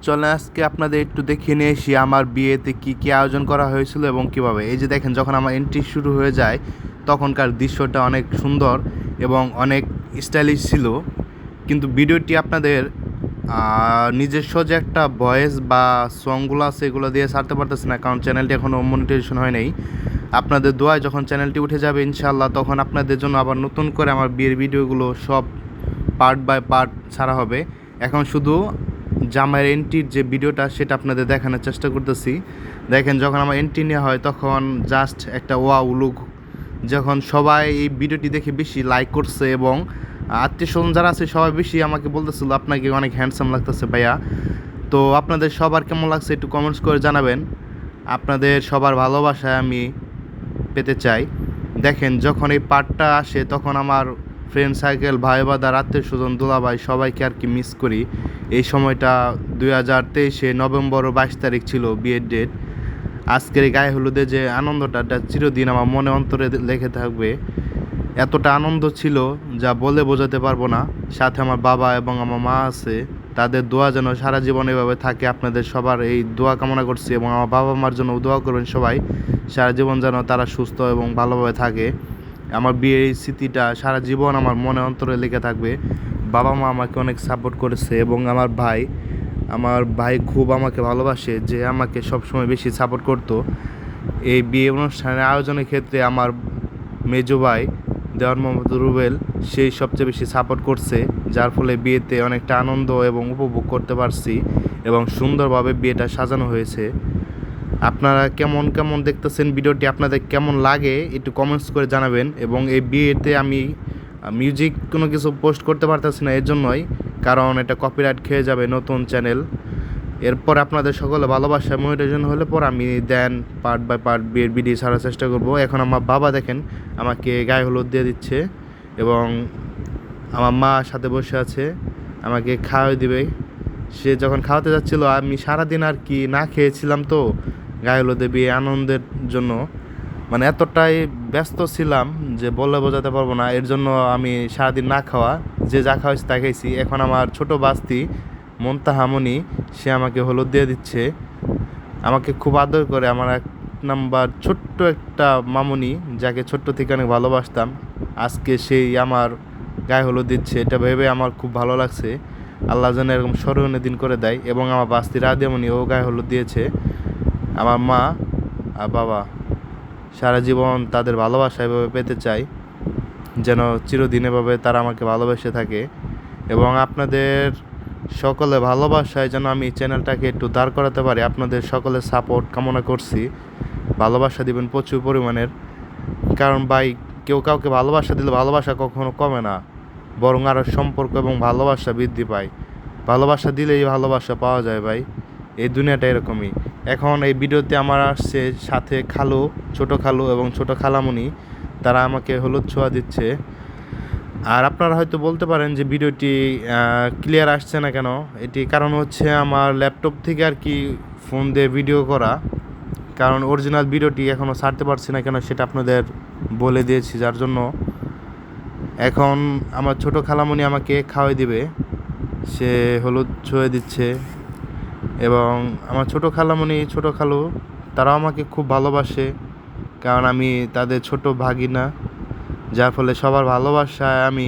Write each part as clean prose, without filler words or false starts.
চলে আজকে আপনাদের একটু দেখিয়ে নিয়ে এসি আমার বিয়েতে কি কি আয়োজন করা হয়েছিল এবং কিভাবে। এই যে দেখেন, যখন আমার এন্ট্রি শুরু হয়ে যায় তখনকার দৃশ্যটা অনেক সুন্দর এবং অনেক স্টাইলিশ ছিল। কিন্তু ভিডিওটি আপনাদের নিজস্ব যে একটা ভয়েস বা সংগুলো আছে এগুলো দিয়ে ছাড়তে পারতেছি না, কারণ চ্যানেলটি এখনও মনিটাইজেশন হয় নাই। আপনাদের দোয়ায় যখন চ্যানেলটি উঠে যাবে ইনশাল্লাহ, তখন আপনাদের জন্য আবার নতুন করে আমার বিয়ের ভিডিওগুলো সব পার্ট বাই পার্ট ছাড়া হবে। এখন শুধু জামাইয়ের এন্ট্রির যে ভিডিওটা সেটা আপনাদের দেখানোর চেষ্টা করতেছি। দেখেন, যখন আমার এন্ট্রি নেওয়া হয় তখন জাস্ট একটা ওয়াও লুক, যখন সবাই এই ভিডিওটি দেখে বেশি লাইক করছে এবং আত্মীয় স্বজন যারা আছে সবাই বেশি আমাকে বলতেছিল আপনাকে অনেক হ্যান্ডসাম লাগতেছে ভাইয়া। তো আপনাদের সবার কেমন লাগছে একটু কমেন্টস করে জানাবেন। আপনাদের সবার ভালোবাসায় আমি পেতে চাই। দেখেন, যখন এই পার্টটা আসে তখন আমার ফ্রেন্ড সার্কেল, ভাই বাদার, আত্মীয় স্বজন, দুলাভাই সবাইকে আর কি মিস করি। এই সময়টা 2023 নভেম্বর 22 তারিখ ছিল বিয়ের ডেট। আজকের এই গায়ে হলুদে যে আনন্দটা চিরদিন আমার মনে অন্তরে লেগে থাকবে। এতটা আনন্দ ছিল যা বলে বোঝাতে পারবো না। সাথে আমার বাবা এবং আমার মা আছে, তাদের দোয়া যেন সারা জীবন এভাবে থাকে। আপনাদের সবার এই দোয়া কামনা করছি এবং আমার বাবা মার জন্য দোয়া করবেন সবাই, সারা জীবন যেন তারা সুস্থ এবং ভালোভাবে থাকে। আমার বিয়ের এই স্মৃতিটা সারা জীবন আমার মনে অন্তরে লেগে থাকবে। বাবা মা আমাকে অনেক সাপোর্ট করেছে এবং আমার ভাই খুব আমাকে ভালোবাসে, যে আমাকে সবসময় বেশি সাপোর্ট করতো। এই বিয়ে অনুষ্ঠানের আয়োজনের ক্ষেত্রে আমার মেজো ভাই দেওয়ান মোহাম্মদ রুবেল সেই সবচেয়ে বেশি সাপোর্ট করছে, যার ফলে বিয়েতে অনেকটা আনন্দ এবং উপভোগ করতে পারছি এবং সুন্দরভাবে বিয়েটা সাজানো হয়েছে। আপনারা কেমন কেমন দেখতেছেন ভিডিওটি, আপনাদের কেমন লাগে একটু কমেন্টস করে জানাবেন। এবং এই বিয়েতে আমি মিউজিক কোনো কিছু পোস্ট করতে পারতেছি না, এর জন্যই, কারণ এটা কপিরাইট খেয়ে যাবে নতুন চ্যানেল। এরপর আপনাদের সকলে ভালোবাসা মনিটাইজেশন হলে পর আমি দেন পার্ট বাই পার্ট বিয়ের ভিডিও ছাড়ার চেষ্টা করব। এখন আমার বাবা দেখেন আমাকে গায়ে হলুদ দিয়ে দিচ্ছে এবং আমার মা সাথে বসে আছে, আমাকে খাওয়াই দিবে। সে যখন খাওয়াতে যাচ্ছিল আমি সারাদিন আর কি না খেয়েছিলাম, তো গায়ে হলুদে বিয়ে আনন্দের জন্য মানে এতটাই ব্যস্ত ছিলাম যে বলে বোঝাতে পারবো না। এর জন্য আমি সারাদিন না খাওয়া, যে যা খাওয়াইছি তা খাইছি। এখন আমার ছোট বাস্তি মন্তাহামনি, সে আমাকে হলুদ দিয়ে দিচ্ছে, আমাকে খুব আদর করে। আমার এক নাম্বার ছোট্ট একটা মামুনি, যাকে ছোট্ট থেকে অনেক ভালোবাসতাম, আজকে সেই আমার গায়ে হলুদ দিচ্ছে। এটা ভেবে আমার খুব ভালো লাগছে। আল্লাহ যেন এরকম স্মরণীয় দিন করে দেয়। এবং আমার বাস্তি রাদিয়ামণি, ও গায়ে হলুদ দিয়েছে। আমার মা আর বাবা সারা জীবন তাদের ভালোবাসা এভাবে পেতে চাই, যেন চিরদিন এভাবে তারা আমাকে ভালোবেসে থাকে। এবং আপনাদের সকলে ভালোবাসায় যেন আমি চ্যানেলটাকে একটু দাঁড় করাতে পারি। আপনাদের সকলের সাপোর্ট কামনা করছি, ভালোবাসা দিবেন প্রচুর পরিমাণের। কারণ ভাই, কেউ কাউকে ভালোবাসা দিলে ভালোবাসা কখনো কমে না, বরং আরও সম্পর্ক এবং ভালোবাসা বৃদ্ধি পায়। ভালোবাসা দিলেই ভালোবাসা পাওয়া যায় ভাই, এই দুনিয়াটা এরকমই। এখন এই ভিডিওতে আমার আসছে সাথে খালু, ছোট খালু এবং ছোট খালামণি, তারা আমাকে হলুদ ছোঁয়া দিচ্ছে। আর আপনারা হয়তো বলতে পারেন যে ভিডিওটি ক্লিয়ার আসছে না কেন, এটি কারণ হচ্ছে আমার ল্যাপটপ থেকে আর কি ফোন দিয়ে ভিডিও করা, কারণ অরিজিনাল ভিডিওটি এখনও ছাড়তে পারছি না কেন সেটা আপনাদের বলে দিয়েছি, যার জন্য। এখন আমার ছোট খালামণি আমাকে খাওয়াই দিবে, সে হলুদ ছুঁয়ে দিচ্ছে। এবং আমার ছোট খালামণি, ছোট খালু, তারাও আমাকে খুব ভালোবাসে, কারণ আমি তাদের ছোট ভাগিনা, যার ফলে সবার ভালোবাসায় আমি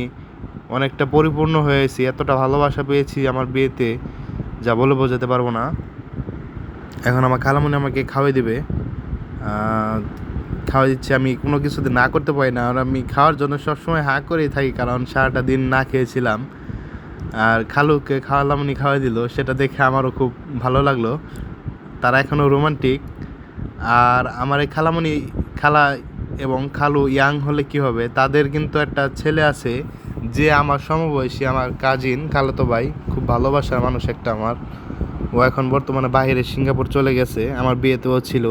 অনেকটা পরিপূর্ণ হয়েছি। এতটা ভালোবাসা পেয়েছি আমার বিয়েতে যা বলে বোঝাতে পারবো না। এখন আমার খালামণি আমাকে খাওয়াই দেবে, খাওয়া দিচ্ছে। আমি কোনো কিছুতে না করতে পারি না, আর আমি খাওয়ার জন্য সবসময় হাঁ করেই থাকি, কারণ সারাটা দিন না খেয়েছিলাম। আর খালুকে খালামণি খাওয়াই দিল, সেটা দেখে আমারও খুব ভালো লাগলো। তারা এখনও রোমান্টিক। আর আমার এই খালামণি, খালা এবং খালু ইয়াং হলে কি হবে, তাদের কিন্তু একটা ছেলে আছে যে আমার সমবয়সী, আমার কাজিন, খালাতো ভাই, খুব ভালোবাসার মানুষ একটা আমার। ও এখন বর্তমানে বাইরে সিঙ্গাপুর চলে গেছে, আমার বিয়েতেও ছিল,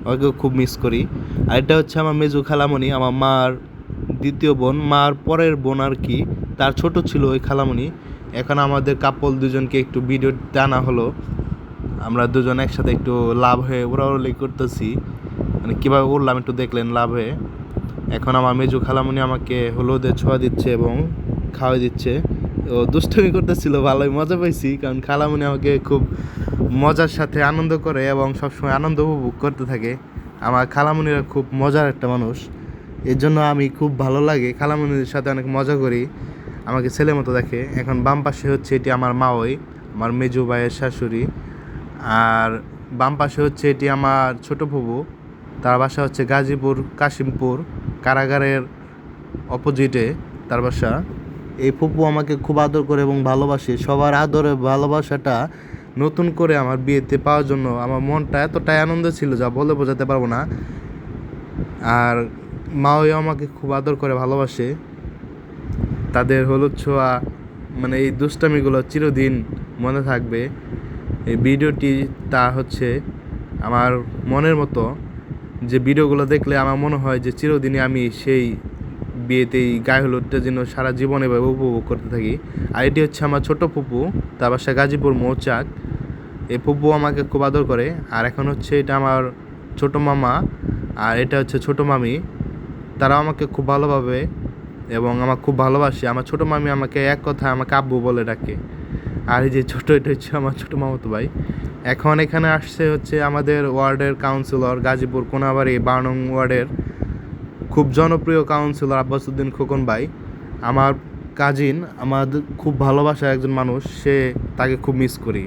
ওকেও খুব মিস করি। আর এটা হচ্ছে আমার মেজু খালামণি, আমার মার দ্বিতীয় বোন, মার পরের বোন আর কি, তার ছোট ছিল ওই খালামণি। এখন আমাদের কাপল দুজনকে একটু ভিডিও টানা হলো, আমরা দুজন একসাথে একটু লাভ হয়ে উড়াউড়ি করতেছি, মানে কীভাবে উড়লাম একটু দেখলেন লাভ হয়ে। এখন আমার মেজু খালামণি আমাকে হলুদে ছোঁয়া দিচ্ছে এবং খাওয়াই দিচ্ছে। ও দুষ্টুমি করতেছিল, ভালোই মজা পাইছি, কারণ খালামণি আমাকে খুব মজার সাথে আনন্দ করে এবং সবসময় আনন্দ উপভোগ করতে থাকে। আমার খালামণিরা খুব মজার একটা মানুষ, এর জন্য আমি খুব ভালো লাগে, খালামণির সাথে অনেক মজা করি, আমাকে ছেলের মতো দেখে। এখন বাম পাশে হচ্ছে এটি আমার মাওই, আমার মেজো ভাইয়ের শাশুড়ি। আর বাম পাশে হচ্ছে এটি আমার ছোট ফুপু, তার বাসা হচ্ছে গাজীপুর কাশিমপুর কারাগারের অপোজিটে তার বাসা। এই ফুপু আমাকে খুব আদর করে এবং ভালোবাসে। সবার আদরে ভালোবাসাটা নতুন করে আমার বিয়েতে পাওয়ার জন্য আমার মনটা এতটাই আনন্দ ছিল যা বলে বোঝাতে পারবো না। আর মাও আমাকে খুব আদর করে ভালোবাসে। তাদের হলুদ ছোঁয়া মানে এই দুষ্টামিগুলো চিরদিন মনে থাকবে। এই ভিডিওটি তা হচ্ছে আমার মনের মতো, যে ভিডিওগুলো দেখলে আমার মনে হয় যে চিরদিনই আমি সেই বিয়েতেই গায়ে হলুদটা যেন সারা জীবন এভাবে উপভোগ করতে থাকি। আর এটি হচ্ছে আমার ছোট ফুপু, তার বাসা গাজীপুর মৌচাক। এই ফুপু আমাকে খুব আদর করে। আর এখন হচ্ছে এটা আমার ছোট মামা, আর এটা হচ্ছে ছোট মামি। তারাও আমাকে খুব ভালোভাবে এবং আমার খুব ভালোবাসে। আমার ছোট মামি আমাকে এক কথা আমাকে আব্বু বলে ডাকে। আর এই যে ছোটো, এটা হচ্ছে আমার ছোটো মামাতো ভাই। এখন এখানে আসছে হচ্ছে আমাদের ওয়ার্ডের কাউন্সিলর, গাজীপুর কোনাবাড়ি 12 নং ওয়ার্ডের খুব জনপ্রিয় কাউন্সিলর আব্বাসউদ্দিন খোকন ভাই। আমার কাজিন, আমাদের খুব ভালোবাসার একজন মানুষ, তাকে খুব মিস করি।